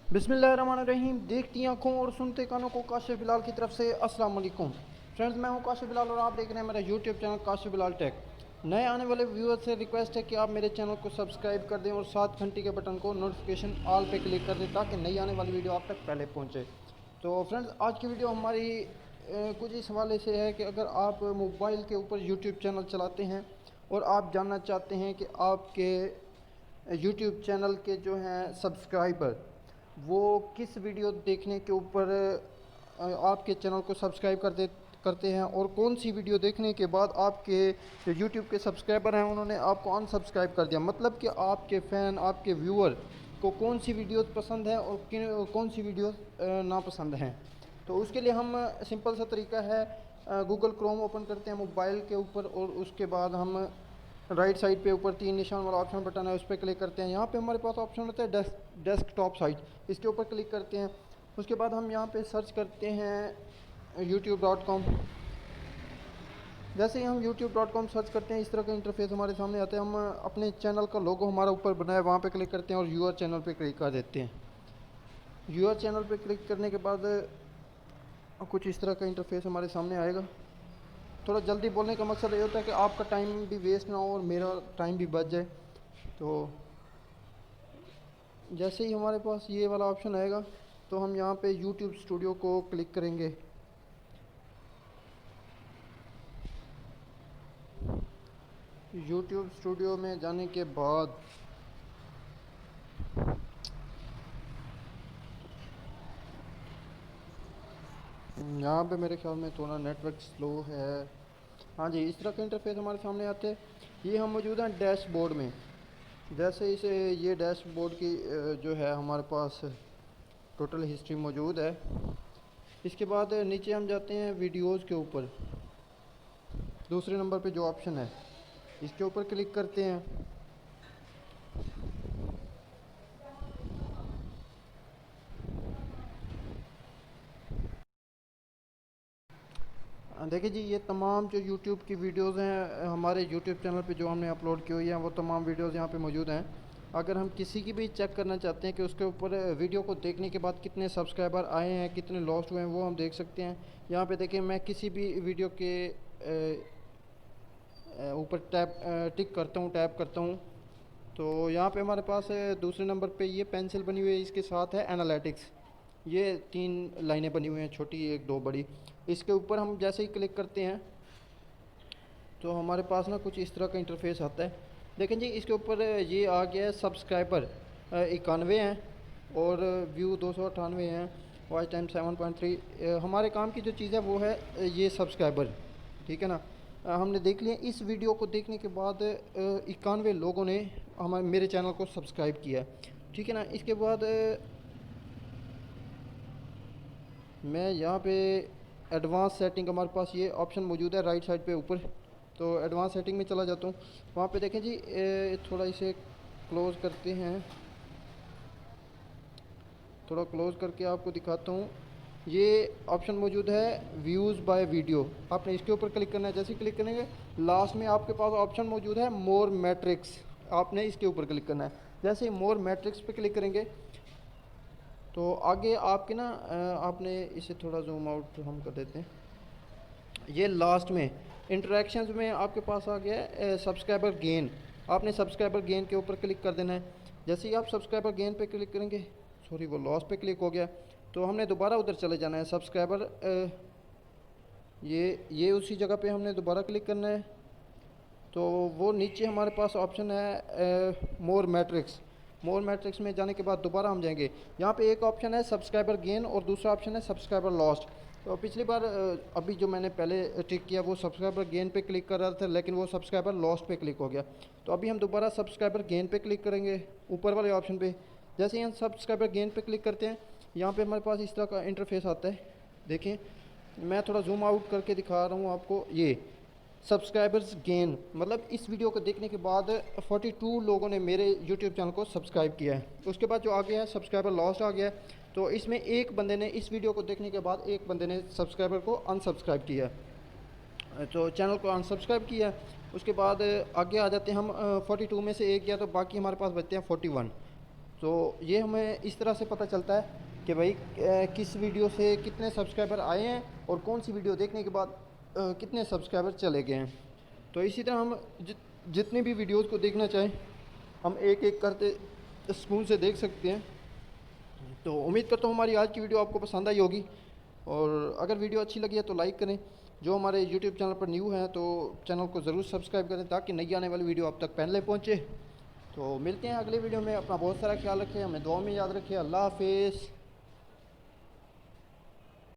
बिस्मिल्लाहिर्रहमानिर्रहीम। देखती आंखों और सुनते कानों को काशिफ बिलाल की तरफ से अस्सलाम वालेकुम। फ्रेंड्स, मैं हूं काशिफ बिलाल और आप देख रहे हैं मेरा YouTube channel Kashif Bilal tech. नए आने वाले व्यूअर्स से रिक्वेस्ट है कि आप मेरे चैनल को सब्सक्राइब कर दें और साथ घंटी के बटन को नोटिफिकेशन ऑल पे क्लिक कर दें ताकि नई आने वाली वीडियो आप तक पहले पहुँचे। तो फ्रेंड्स, आज की वीडियो हमारी कुछ इस हवाले से है कि अगर आप मोबाइल के ऊपर यूट्यूब चैनल चलाते हैं और आप जानना चाहते हैं कि आपके यूट्यूब चैनल के जो हैं सब्सक्राइबर वो किस वीडियो देखने के ऊपर आपके चैनल को सब्सक्राइब करते हैं और कौन सी वीडियो देखने के बाद आपके जो यूट्यूब के सब्सक्राइबर हैं उन्होंने आपको अनसब्सक्राइब कर दिया। मतलब कि आपके फ़ैन, आपके व्यूअर को कौन सी वीडियोस पसंद है और कौन सी वीडियोस नापसंद हैं। तो उसके लिए हम सिंपल सा तरीका है, गूगल क्रोम ओपन करते हैं मोबाइल के ऊपर और उसके बाद हम राइट साइड पे ऊपर तीन निशान वाला ऑप्शन बटन है, उस पर क्लिक करते हैं। यहाँ पे हमारे पास ऑप्शन होता है डेस्कटॉप साइट, इसके ऊपर क्लिक करते हैं। उसके बाद हम यहाँ पे सर्च करते हैं youtube.com। जैसे ही हम youtube.com सर्च करते हैं इस तरह का इंटरफेस हमारे सामने आता है। हम अपने चैनल का लोगो हमारा ऊपर बना है वहाँ पे क्लिक करते हैं और यूआर चैनल पे क्लिक कर देते हैं। यूआर चैनल पे क्लिक करने के बाद कुछ इस तरह का इंटरफेस हमारे सामने आएगा। थोड़ा जल्दी बोलने का मकसद ये होता है कि आपका टाइम भी वेस्ट ना हो और मेरा टाइम भी बच जाए। तो जैसे ही हमारे पास ये वाला ऑप्शन आएगा तो हम यहाँ पे YouTube स्टूडियो को क्लिक करेंगे। YouTube स्टूडियो में जाने के बाद यहाँ पे मेरे ख्याल में थोड़ा नेटवर्क स्लो है। हाँ जी, इस तरह का इंटरफेस हमारे सामने आते हैं। ये हम मौजूद हैं डैशबोर्ड में। जैसे इसे ये डैशबोर्ड की जो है हमारे पास टोटल हिस्ट्री मौजूद है। इसके बाद नीचे हम जाते हैं वीडियोज़ के ऊपर, दूसरे नंबर पे जो ऑप्शन है इसके ऊपर क्लिक करते हैं। देखिए जी, ये तमाम जो YouTube की वीडियोज़ हैं हमारे YouTube चैनल पे जो हमने अपलोड की हुई हैं वो तमाम वीडियोज़ यहाँ पे मौजूद हैं। अगर हम किसी की भी चेक करना चाहते हैं कि उसके ऊपर वीडियो को देखने के बाद कितने सब्सक्राइबर आए हैं, कितने लॉस्ट हुए हैं, वो हम देख सकते हैं। यहाँ पे देखिए, मैं किसी भी वीडियो के ऊपर टिक करता हूँ, टैप करता हूँ तो यहाँ पे हमारे पास दूसरे नंबर पे ये पेंसिल बनी हुई है, इसके साथ है एनालिटिक्स। ये तीन लाइनें बनी हुई हैं, छोटी एक दो बड़ी। इसके ऊपर हम जैसे ही क्लिक करते हैं तो हमारे पास ना कुछ इस तरह का इंटरफेस आता है। देखें जी, इसके ऊपर ये आ गया है सब्सक्राइबर 91 हैं और व्यू 298 हैं, वॉच टाइम 7.3। हमारे काम की जो चीज़ है वो है ये सब्सक्राइबर, ठीक है ना। हमने देख लिया। इस वीडियो को देखने के बाद 91 लोगों ने हमारे मेरे चैनल को सब्सक्राइब किया है, ठीक है ना। इसके बाद मैं यहाँ पे एडवांस सेटिंग, हमारे पास ये ऑप्शन मौजूद है राइट साइड पे ऊपर। तो एडवांस सेटिंग में चला जाता हूँ। वहाँ पे देखें जी, थोड़ा इसे क्लोज़ करते हैं। थोड़ा क्लोज़ करके आपको दिखाता हूँ। ये ऑप्शन मौजूद है व्यूज़ बाय वीडियो, आपने इसके ऊपर क्लिक करना है। जैसे ही क्लिक करेंगे लास्ट में आपके पास ऑप्शन मौजूद है मोर मैट्रिक्स, आपने इसके ऊपर क्लिक करना है। जैसे ही मोर मैट्रिक्स पे क्लिक करेंगे तो आगे आपके ना आपने इसे थोड़ा जूम आउट हम कर देते हैं। ये लास्ट में इंटरेक्शंस में आपके पास आ गया है सब्सक्राइबर गेन। आपने सब्सक्राइबर गेन के ऊपर क्लिक कर देना है। जैसे ही आप सब्सक्राइबर गेन पे क्लिक करेंगे, सॉरी वो लॉस पे क्लिक हो गया, तो हमने दोबारा उधर चले जाना है। सब्सक्राइबर ये उसी जगह पे हमने दोबारा क्लिक करना है। तो वो नीचे हमारे पास ऑप्शन है मोर मैट्रिक्स। मोर मैट्रिक्स में जाने के बाद दोबारा हम जाएंगे। यहाँ पे एक ऑप्शन है सब्सक्राइबर गेन और दूसरा ऑप्शन है सब्सक्राइबर लॉस्ट। तो पिछली बार अभी जो मैंने पहले टिक किया वो सब्सक्राइबर गेन पे क्लिक कर रहा था, लेकिन वो सब्सक्राइबर लॉस्ट पे क्लिक हो गया। तो अभी हम दोबारा सब्सक्राइबर गेन पे क्लिक करेंगे ऊपर वाले ऑप्शन पे। जैसे ही हम सब्सक्राइबर गेन पे क्लिक करते हैं, यहाँ पे हमारे पास इस तरह का इंटरफेस आता है। देखिए, मैं थोड़ा जूम आउट करके दिखा रहा हूँ आपको। ये सब्सक्राइबर्स गेन मतलब इस वीडियो को देखने के बाद 42 लोगों ने मेरे यूट्यूब चैनल को सब्सक्राइब किया है। उसके बाद जो आ गया है सब्सक्राइबर लॉस्ट आ गया है। तो इसमें एक बंदे ने इस वीडियो को देखने के बाद एक बंदे ने सब्सक्राइबर को अनसब्सक्राइब किया है, तो चैनल को अनसब्सक्राइब किया। उसके बाद आगे आ जाते हैं हम। 42 में से एक गया तो बाकी हमारे पास बचते हैं 41। तो ये हमें इस तरह से पता चलता है कि भाई किस वीडियो से कितने सब्सक्राइबर आए हैं और कौन सी वीडियो देखने के बाद कितने सब्सक्राइबर चले गए हैं। तो इसी तरह हम जितनी भी वीडियोस को देखना चाहें हम एक एक करते सुकून से देख सकते हैं। तो उम्मीद करता हूँ हमारी आज की वीडियो आपको पसंद आई होगी, और अगर वीडियो अच्छी लगी है तो लाइक करें। जो हमारे यूट्यूब चैनल पर न्यू हैं तो चैनल को ज़रूर सब्सक्राइब करें ताकि नई आने वाली वीडियो आप तक पहले पहुँचे। तो मिलते हैं अगले वीडियो में। अपना बहुत सारा ख्याल रखें, हमें दुआ में याद रखें। अल्लाह हाफिज़।